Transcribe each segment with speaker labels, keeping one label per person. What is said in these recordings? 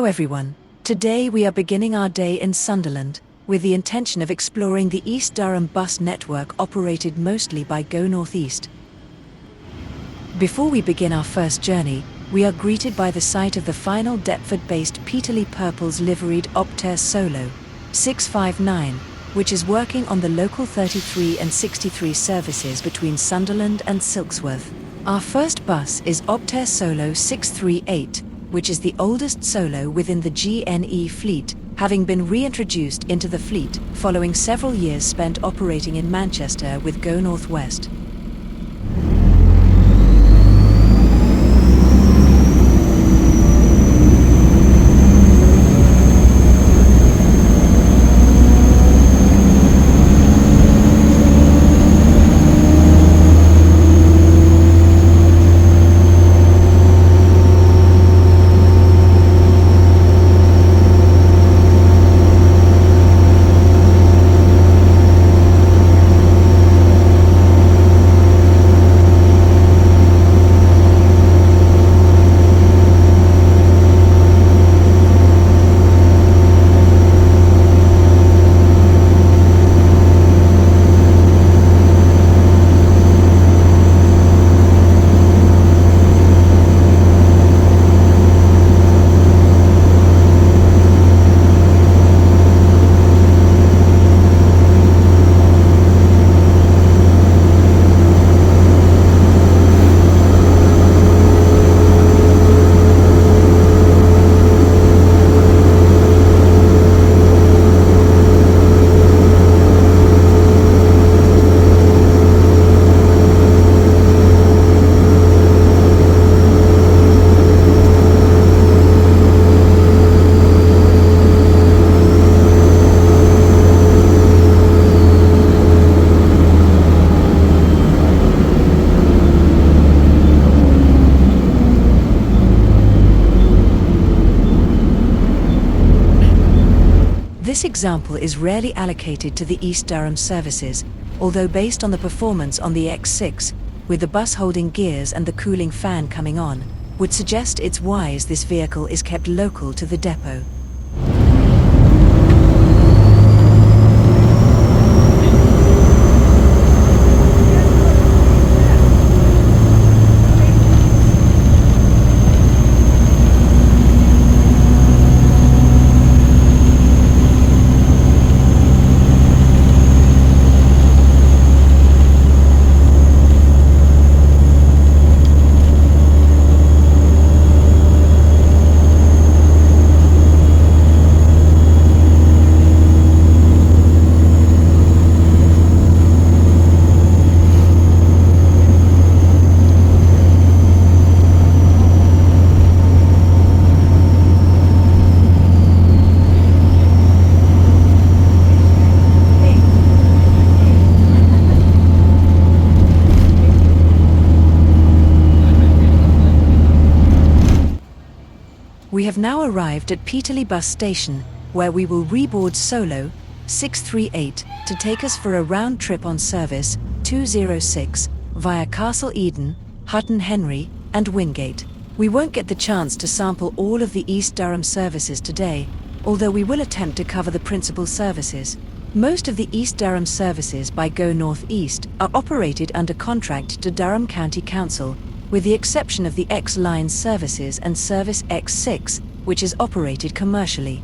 Speaker 1: Hello everyone. Today we are beginning our day in Sunderland, with the intention of exploring the East Durham bus network operated mostly by Go North East. Before we begin our first journey, we are greeted by the sight of the final Deptford-based Peterlee Purple's liveried Optare Solo 659, which is working on the local 33 and 63 services between Sunderland and Silksworth. Our first bus is Optare Solo 638, which is the oldest Solo within the GNE fleet, having been reintroduced into the fleet following several years spent operating in Manchester with Go North West. This example is rarely allocated to the East Durham services, although based on the performance on the X6, with the bus holding gears and the cooling fan coming on, would suggest it's wise this vehicle is kept local to the depot. We have now arrived at Peterlee bus station, where we will reboard Solo 638 to take us for a round trip on service 206 via Castle Eden, Hutton Henry, and Wingate. We won't get the chance to sample all of the East Durham services today, although we will attempt to cover the principal services. Most of the East Durham services by Go North East are operated under contract to Durham County Council, with the exception of the X-Line services and Service X6, which is operated commercially.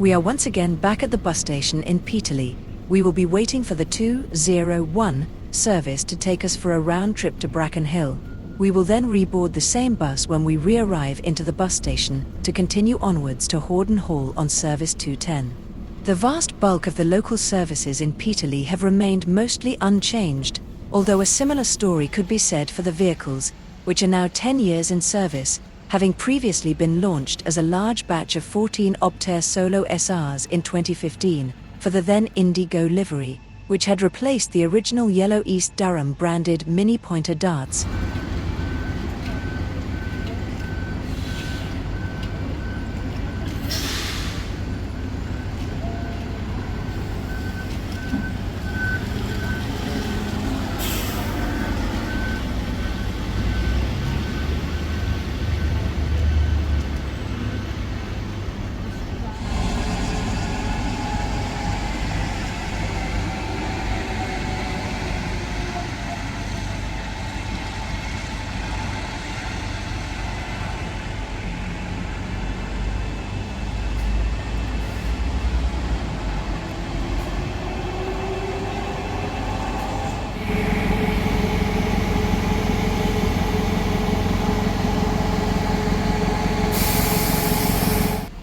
Speaker 1: We are once again back at the bus station in Peterlee. We will be waiting for the 201 service to take us for a round trip to Bracken Hill. We will then reboard the same bus when we re-arrive into the bus station to continue onwards to Horden Hall on service 210. The vast bulk of the local services in Peterlee have remained mostly unchanged, although a similar story could be said for the vehicles, which are now 10 years in service, having previously been launched as a large batch of 14 Optare Solo SRs in 2015, for the then Indigo livery, which had replaced the original yellow East Durham branded Mini Pointer darts.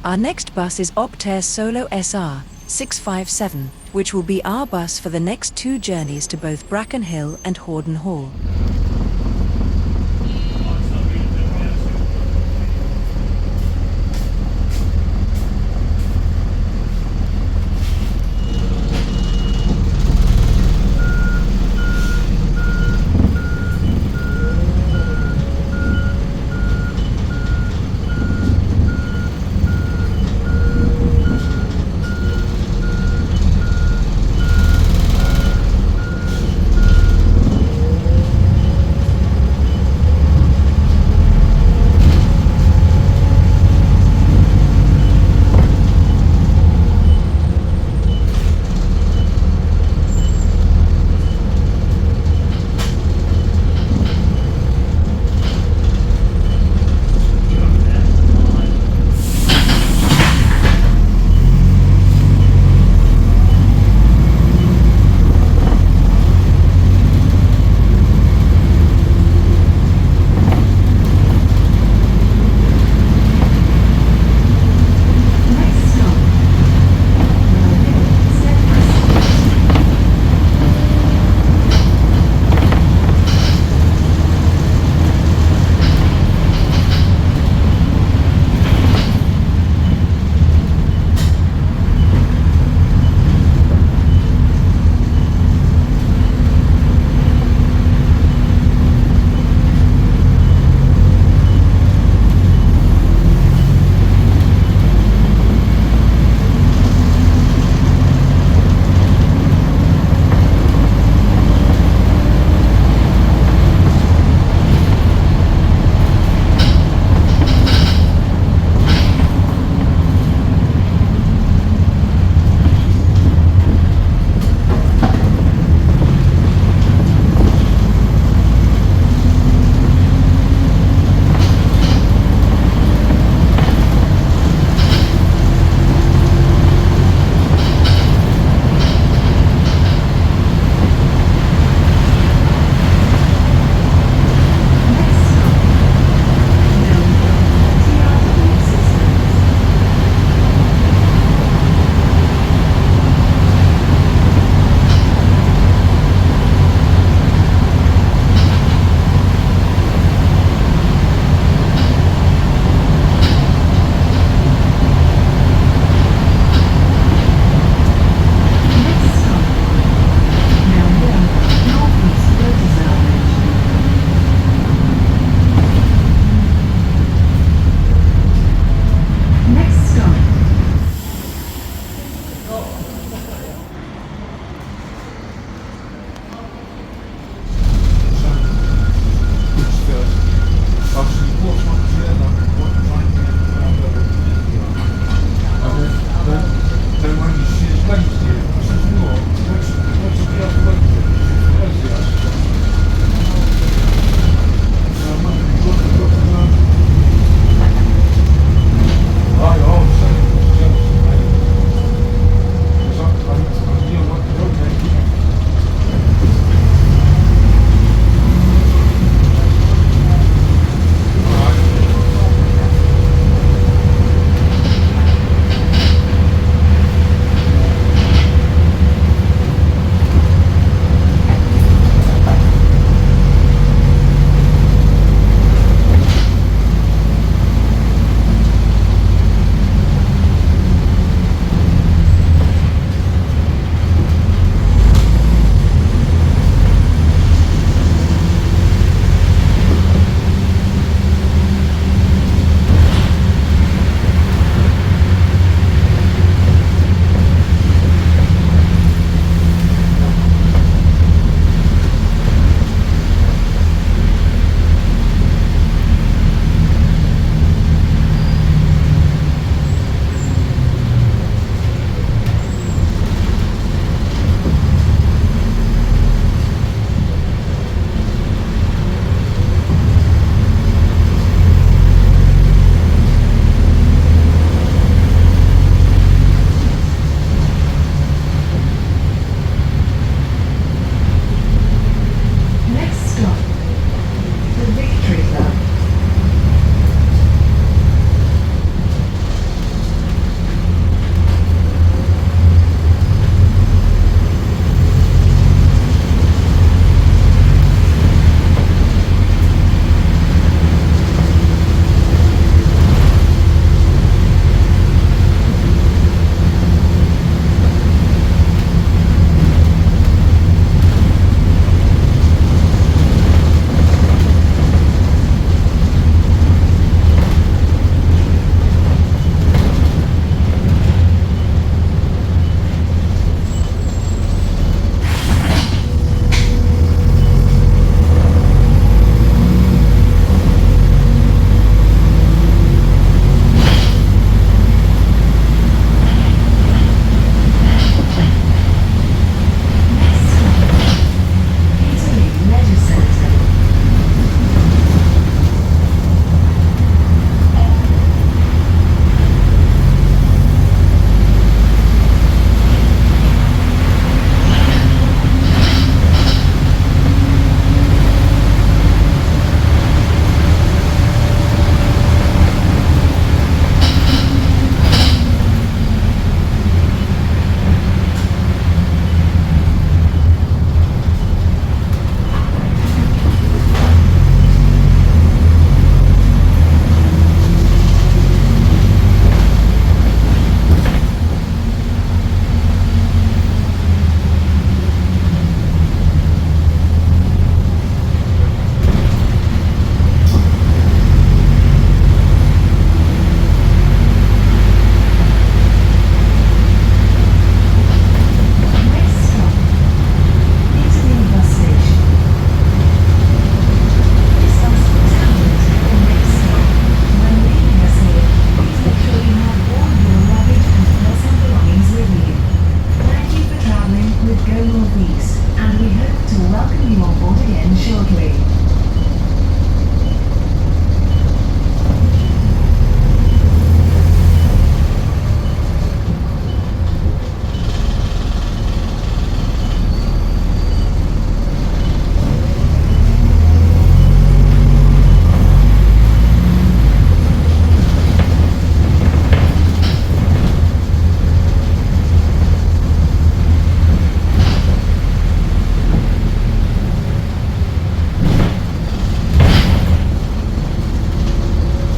Speaker 1: Our next bus is Optare Solo SR 657, which will be our bus for the next 2 journeys to both Bracken Hill and Horden Hall.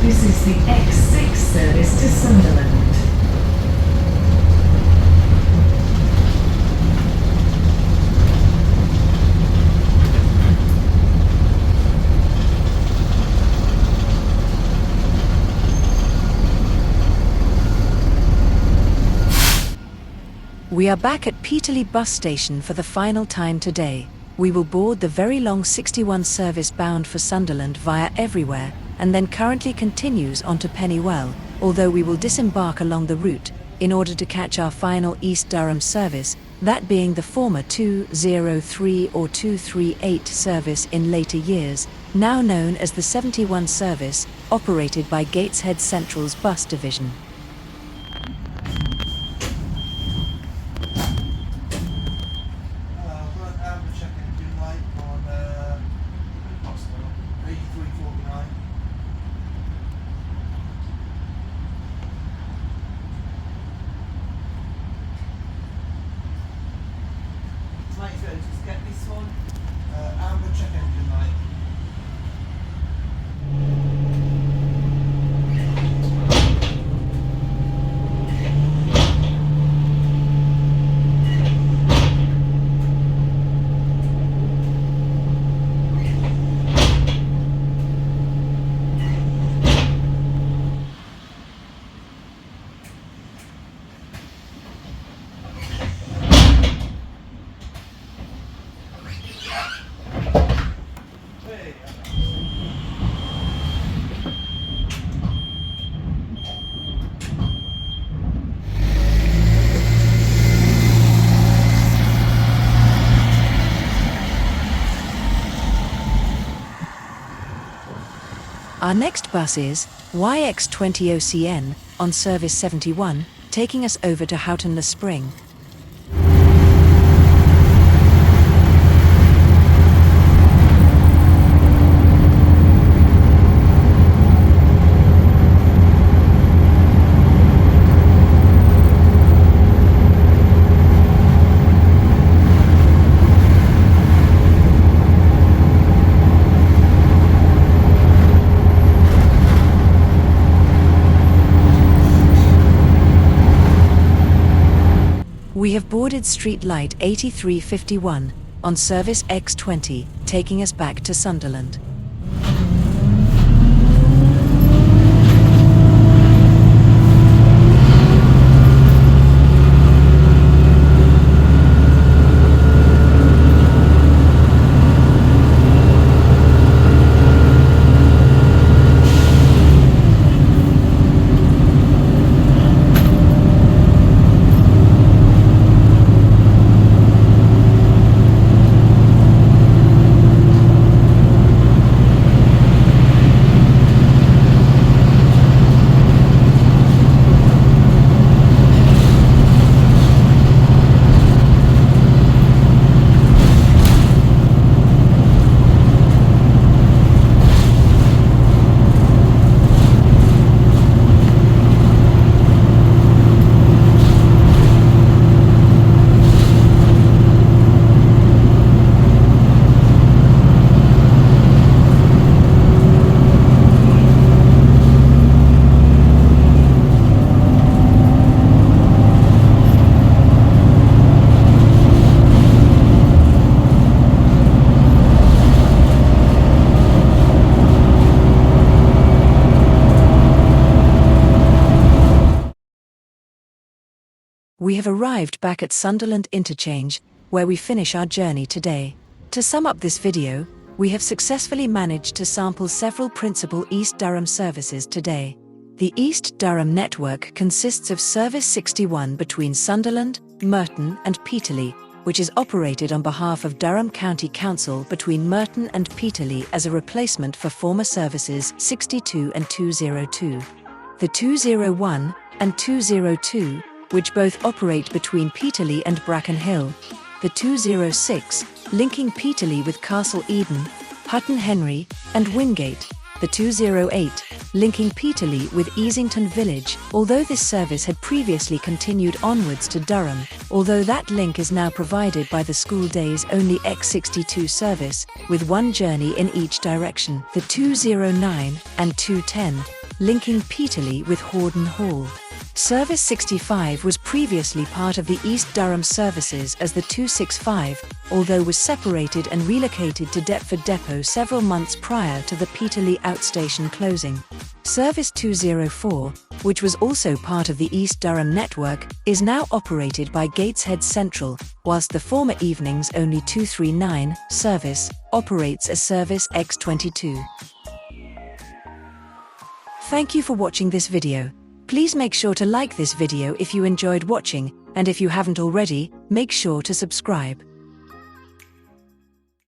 Speaker 2: This is the X6 service to Sunderland.
Speaker 1: We are back at Peterlee bus station for the final time today. We will board the very long 61 service bound for Sunderland via Everywhere, and then currently continues on to Pennywell, although we will disembark along the route, in order to catch our final East Durham service, that being the former 203 or 238 service in later years, now known as the 71 service, operated by Gateshead Central's bus division.
Speaker 3: Just get this one. Amber check engine light.
Speaker 1: Our next bus is YX20OCN on service 71, taking us over to Houghton-le-Spring. We have boarded StreetLite 8351 on service X20, taking us back to Sunderland. We have arrived back at Sunderland Interchange, where we finish our journey today. To sum up this video, we have successfully managed to sample several principal East Durham services today. The East Durham Network consists of Service 61 between Sunderland, Merton and Peterlee, which is operated on behalf of Durham County Council between Merton and Peterlee as a replacement for former services 62 and 202. The 201 and 202, which both operate between Peterlee and Bracken Hill. The 206, linking Peterlee with Castle Eden, Hutton Henry, and Wingate. The 208, linking Peterlee with Easington Village, although this service had previously continued onwards to Durham, although that link is now provided by the school days only X62 service, with one journey in each direction. The 209 and 210, linking Peterlee with Horden Hall. Service 65 was previously part of the East Durham services as the 265, although was separated and relocated to Deptford Depot several months prior to the Peterlee outstation closing. Service 204, which was also part of the East Durham network, is now operated by Gateshead Central, whilst the former evenings only 239 service operates as service X22. Thank you for watching this video. Please make sure to like this video if you enjoyed watching, and if you haven't already, make sure to subscribe.